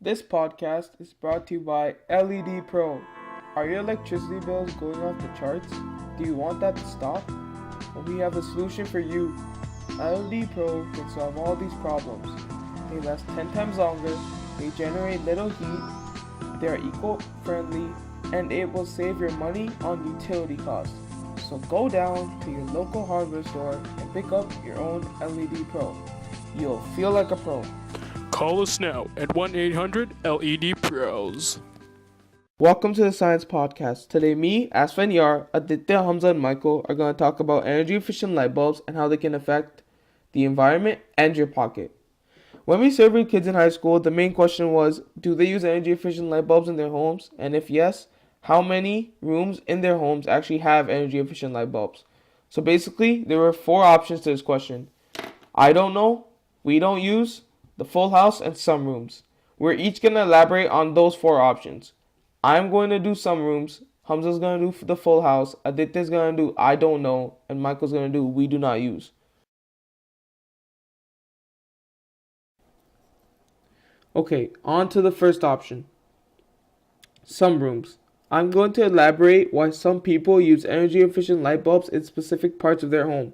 This podcast is brought to you by LED Pro. Are your electricity bills going off the charts? Do you want that to stop? Well, we have a solution for you. LED Pro can solve all these problems. They last 10 times longer, they generate little heat, they are eco-friendly, and it will save your money on utility costs. So go down to your local hardware store and pick up your own LED Pro. You'll feel like a pro. Call us now at 1-800 LED Pros. Welcome to the Science Podcast. Today, me, Asfen Yar, Aditya, Hamza, and Michael are going to talk about energy efficient light bulbs and how they can affect the environment and your pocket. When we surveyed kids in high school, the main question was, do they use energy efficient light bulbs in their homes? And if yes, how many rooms in their homes actually have energy efficient light bulbs? So basically, there were four options to this question. I don't know, we don't use, the full house, and some rooms. We're each going to elaborate on those four options. I'm going to do some rooms, Hamza's going to do the full house, Aditya's going to do I don't know, and Michael's going to do we do not use. Okay, on to the first option. Some rooms. I'm going to elaborate why some people use energy efficient light bulbs in specific parts of their home.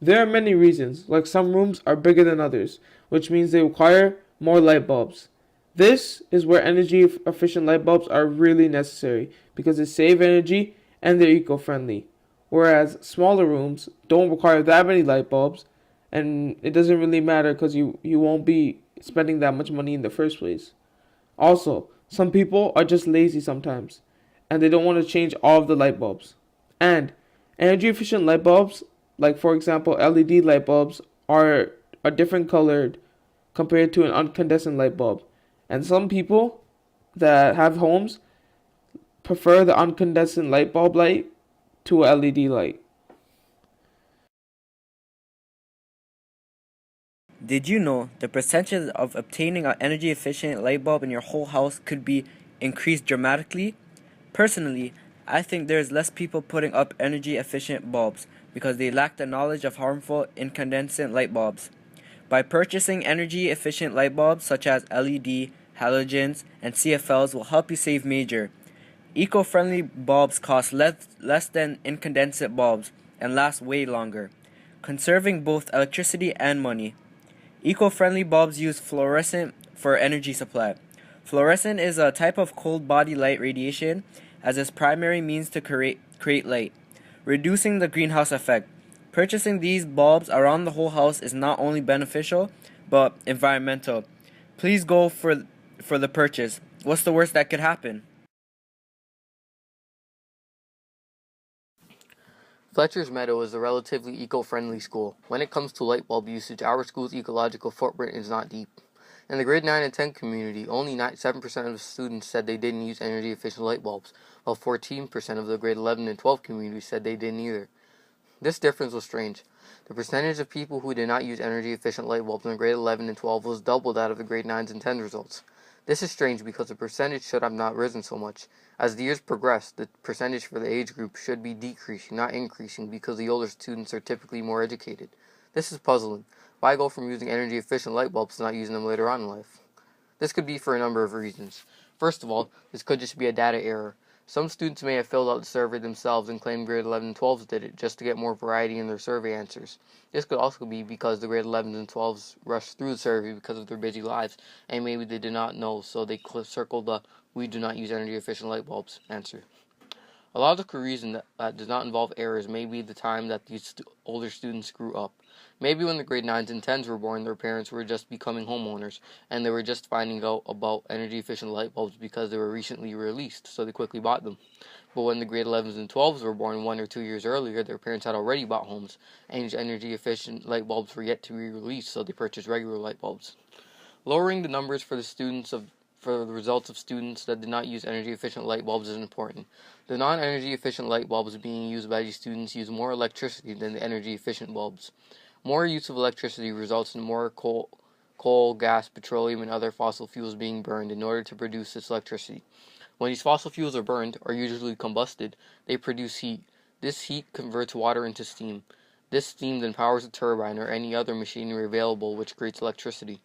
There are many reasons, like some rooms are bigger than others, which means they require more light bulbs. This is where energy efficient light bulbs are really necessary because they save energy and they're eco-friendly. Whereas smaller rooms don't require that many light bulbs and it doesn't really matter because you won't be spending that much money in the first place. Also, some people are just lazy sometimes and they don't want to change all of the light bulbs. And energy efficient light bulbs, like for example LED light bulbs, are different colored compared to an incandescent light bulb. And some people that have homes prefer the incandescent light bulb light to a LED light. Did you know the percentage of obtaining an energy efficient light bulb in your whole house could be increased dramatically? Personally, I think there is less people putting up energy efficient bulbs because they lack the knowledge of harmful incandescent light bulbs. By purchasing energy efficient light bulbs such as LED, halogens, and CFLs will help you save major. Eco-friendly bulbs cost less than incandescent bulbs and last way longer, conserving both electricity and money. Eco-friendly bulbs use fluorescent for energy supply. Fluorescent is a type of cold body light radiation as its primary means to create light, reducing the greenhouse effect. Purchasing these bulbs around the whole house is not only beneficial, but environmental. Please go for the purchase. What's the worst that could happen? Fletcher's Meadow is a relatively eco-friendly school. When it comes to light bulb usage, our school's ecological footprint is not deep. In the grade 9 and 10 community, only 7% of the students said they didn't use energy-efficient light bulbs, while 14% of the grade 11 and 12 community said they didn't either. This difference was strange. The percentage of people who did not use energy-efficient light bulbs in grade 11 and 12 was double that of the grade 9s and 10s results. This is strange because the percentage should have not risen so much. As the years progress, the percentage for the age group should be decreasing, not increasing, because the older students are typically more educated. This is puzzling. Why go from using energy-efficient light bulbs to not using them later on in life? This could be for a number of reasons. First of all, this could just be a data error. Some students may have filled out the survey themselves and claimed grade 11 and 12s did it, just to get more variety in their survey answers. This could also be because the grade 11s and 12s rushed through the survey because of their busy lives, and maybe they did not know, so they circled the "we do not use energy efficient light bulbs" answer. A logical reason that does not involve errors may be the time that these older students grew up. Maybe when the grade 9s and 10s were born, their parents were just becoming homeowners, and they were just finding out about energy-efficient light bulbs because they were recently released, so they quickly bought them. But when the grade 11s and 12s were born 1 or 2 years earlier, their parents had already bought homes, and energy-efficient light bulbs were yet to be released, so they purchased regular light bulbs. Lowering the numbers for the results of students that did not use energy-efficient light bulbs is important. The non-energy efficient light bulbs being used by these students use more electricity than the energy-efficient bulbs. More use of electricity results in more coal, gas, petroleum, and other fossil fuels being burned in order to produce this electricity. When these fossil fuels are burned, or usually combusted, they produce heat. This heat converts water into steam. This steam then powers a turbine or any other machinery available which creates electricity.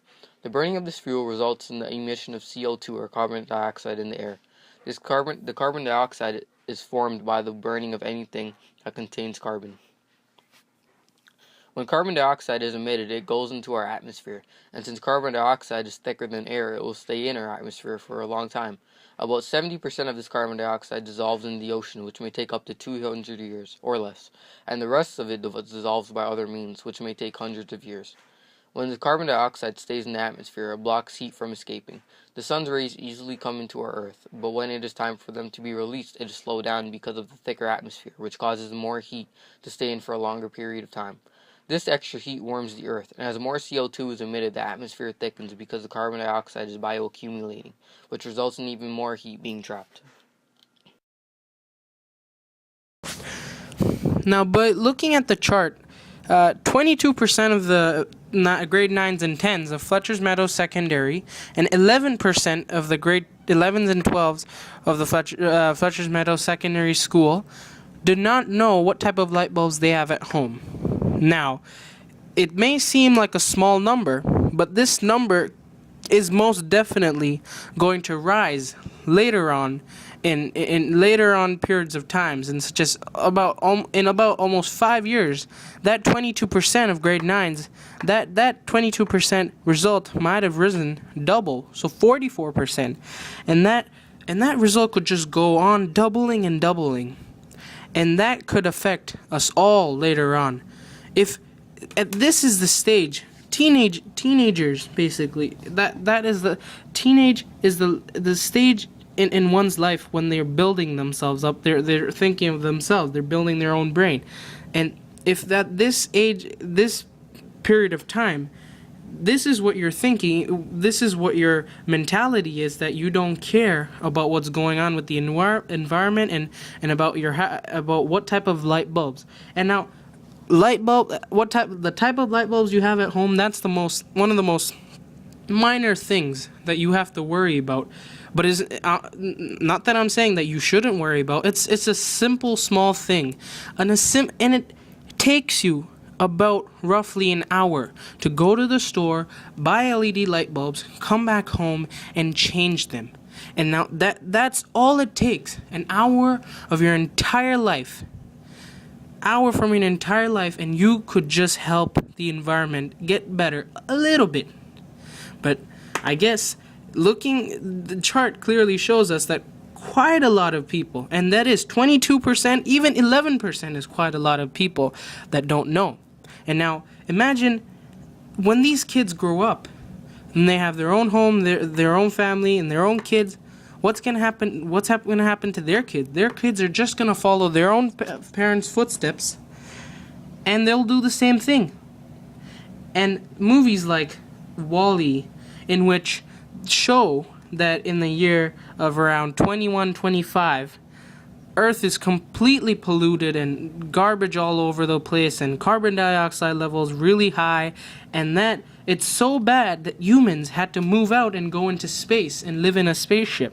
The burning of this fuel results in the emission of CO2 or carbon dioxide in the air. The carbon dioxide is formed by the burning of anything that contains carbon. When carbon dioxide is emitted, it goes into our atmosphere, and since carbon dioxide is thicker than air, it will stay in our atmosphere for a long time. About 70% of this carbon dioxide dissolves in the ocean, which may take up to 200 years or less, and the rest of it dissolves by other means, which may take hundreds of years. When the carbon dioxide stays in the atmosphere, it blocks heat from escaping. The sun's rays easily come into our Earth, but when it is time for them to be released, it is slowed down because of the thicker atmosphere, which causes more heat to stay in for a longer period of time. This extra heat warms the Earth, and as more CO2 is emitted, the atmosphere thickens because the carbon dioxide is bioaccumulating, which results in even more heat being trapped. Now, but looking at the chart, 22% of the grade 9s and 10s of Fletcher's Meadow Secondary and 11% of the grade 11s and 12s of the Fletcher's Meadow Secondary School do not know what type of light bulbs they have at home. Now, it may seem like a small number, but this number is most definitely going to rise later on in later on periods of times, and such as about almost 5 years. That 22% of grade 9s, that 22% result might have risen double, so 44%, and that result could just go on doubling and doubling, and that could affect us all later on. If this is the stage, teenagers basically, that is the teenage is the stage in one's life when they're building themselves up. They're thinking of themselves. They're building their own brain, and if this period of time, this is what you're thinking, this is what your mentality is, that you don't care about what's going on with the environment and about about what type of light bulbs. And now, the type of light bulbs you have at home, that's one of the most minor things that you have to worry about. But is not that I'm saying that you shouldn't worry about. It's a simple, small thing, and it takes you about roughly an hour to go to the store, buy LED light bulbs, come back home, and change them. And now that's all it takes. An hour of your entire life. Hour from your entire life, and you could just help the environment get better a little bit. But I guess the chart clearly shows us that quite a lot of people, and that is 22%, even 11% is quite a lot of people that don't know. And now imagine when these kids grow up and they have their own home, their own family, and their own kids. What's going to happen? What's going to happen to their kids? Their kids are just going to follow their own parents' footsteps, and they'll do the same thing. And movies like WALL-E, in which show that in the year of around 2125, Earth is completely polluted and garbage all over the place, and carbon dioxide levels really high, and that it's so bad that humans had to move out and go into space and live in a spaceship.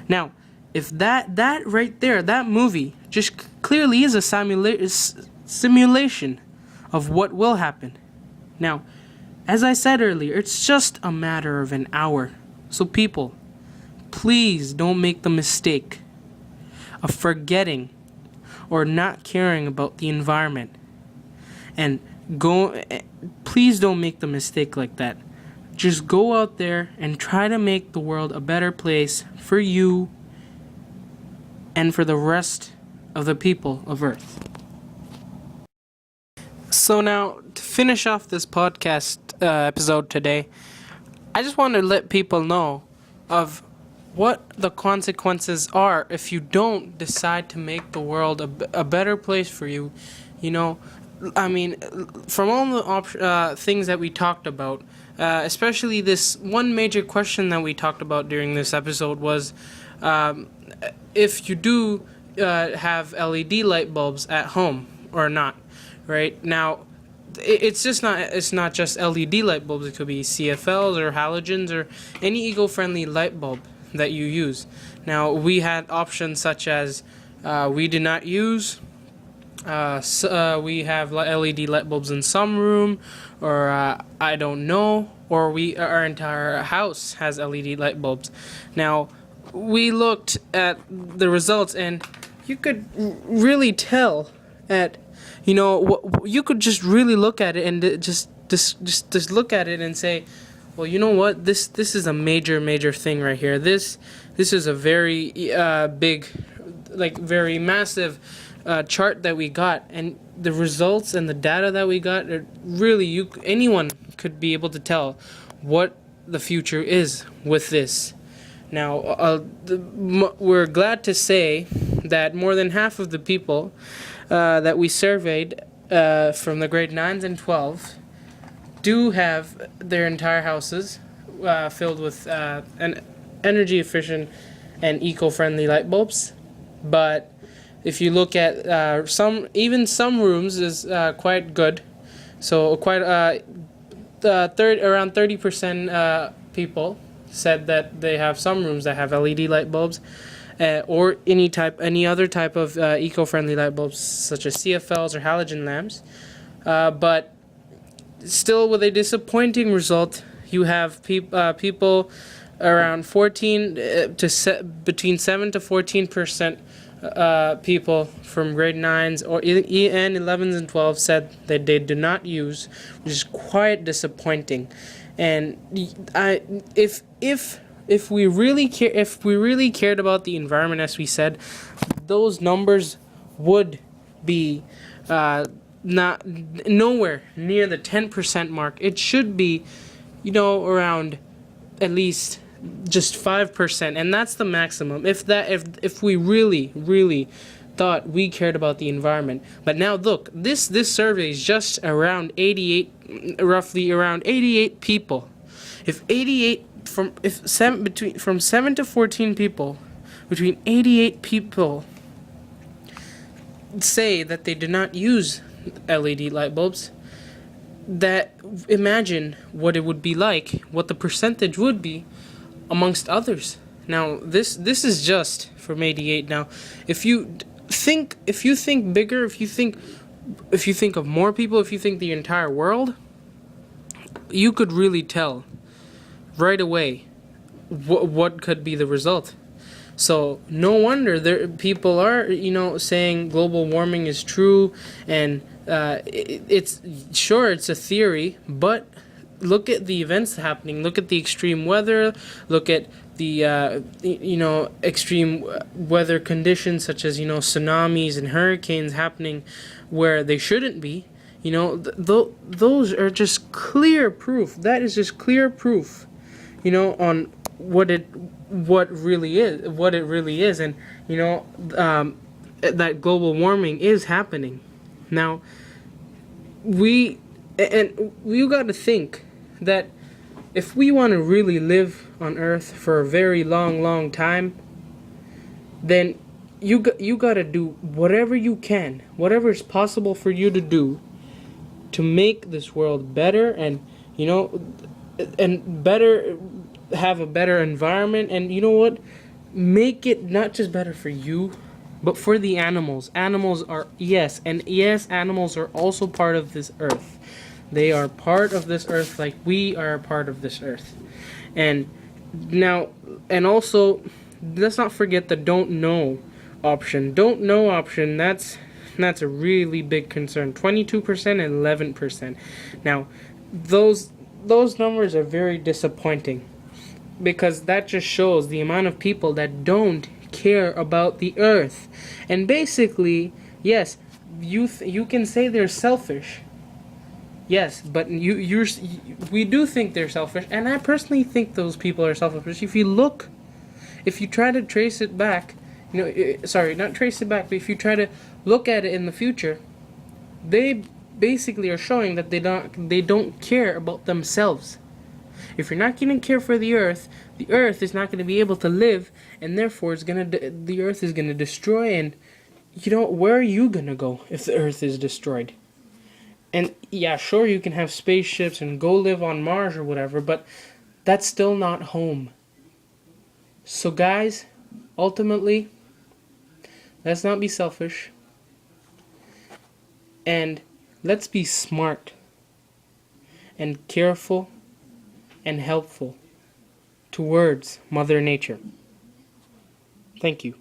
Now, if that right there, that movie just clearly is a simulation of what will happen. Now, as I said earlier, it's just a matter of an hour. So people, please don't make the mistake of forgetting or not caring about the environment. And please don't make the mistake like that. Just go out there and try to make the world a better place for you and for the rest of the people of Earth. So now, to finish off this podcast episode today, I just want to let people know of what the consequences are if you don't decide to make the world a better place for you. You know, I mean, from all the things that we talked about, especially this one major question that we talked about during this episode was if you do have LED light bulbs at home or not, right? Now, it's not just LED light bulbs. It could be CFLs or halogens or any eco-friendly light bulb that you use. Now, we had options such as we did not use, We have LED light bulbs in some room, or I don't know, or our entire house has LED light bulbs. Now, we looked at the results, and you could really tell at, you could just really look at it and just look at it and say, well, you know what, this is a major thing right here. This is a very big, like very massive chart that we got, and the results and the data that we got are really, anyone could be able to tell what the future is with this. Now, we're glad to say that more than half of the people that we surveyed from the grade 9s and 12s do have their entire houses filled with energy efficient and eco-friendly light bulbs. But if you look at some rooms is quite good. So around 30% people said that they have some rooms that have LED light bulbs, or any other type of eco-friendly light bulbs such as CFLs or halogen lamps. But still, with a disappointing result, you have people around between 7 to 14% people from grade 9s and 11s and 12s said that they do not use, which is quite disappointing. And if we really cared about the environment, as we said, those numbers would be not nowhere near the 10% mark. It should be, around at least just 5%, and that's the maximum. If we really thought we cared about the environment. But now look, this survey is just around 88 people. If 7 to 14 people, between 88 people say that they do not use LED light bulbs, that imagine what it would be like, what the percentage would be amongst others. Now, this is just from 88. Now, if you think bigger, if you think of more people, if you think the entire world, you could really tell right away what could be the result. So no wonder people are saying global warming is true, and it's a theory, but look at the events happening. Look at the extreme weather. Look at the extreme weather conditions such as tsunamis and hurricanes happening where they shouldn't be. Those are just clear proof. That is just clear proof, on what it really is, and that global warming is happening. Now, you got to think that if we want to really live on Earth for a very long time, then you got to do whatever you can, whatever is possible for you to do to make this world better, and better, have a better environment, and make it not just better for you, but for the animals. Animals are animals are also part of this earth. They are part of this earth like we are a part of this earth. And also, let's not forget the don't know option. Don't know option, that's a really big concern. 22% and 11%. Now, those numbers are very disappointing, because that just shows the amount of people that don't care about the earth. And basically, yes, you can say they're selfish. Yes, but we do think they're selfish, and I personally think those people are selfish. If you try to trace it back, not trace it back, but if you try to look at it in the future, they basically are showing that they don't care about themselves. If you're not going to care for the earth is not going to be able to live, and therefore the earth is going to destroy. And where are you going to go if the earth is destroyed? And yeah, sure, you can have spaceships and go live on Mars or whatever, but that's still not home. So guys, ultimately, let's not be selfish. And let's be smart and careful and helpful towards Mother Nature. Thank you.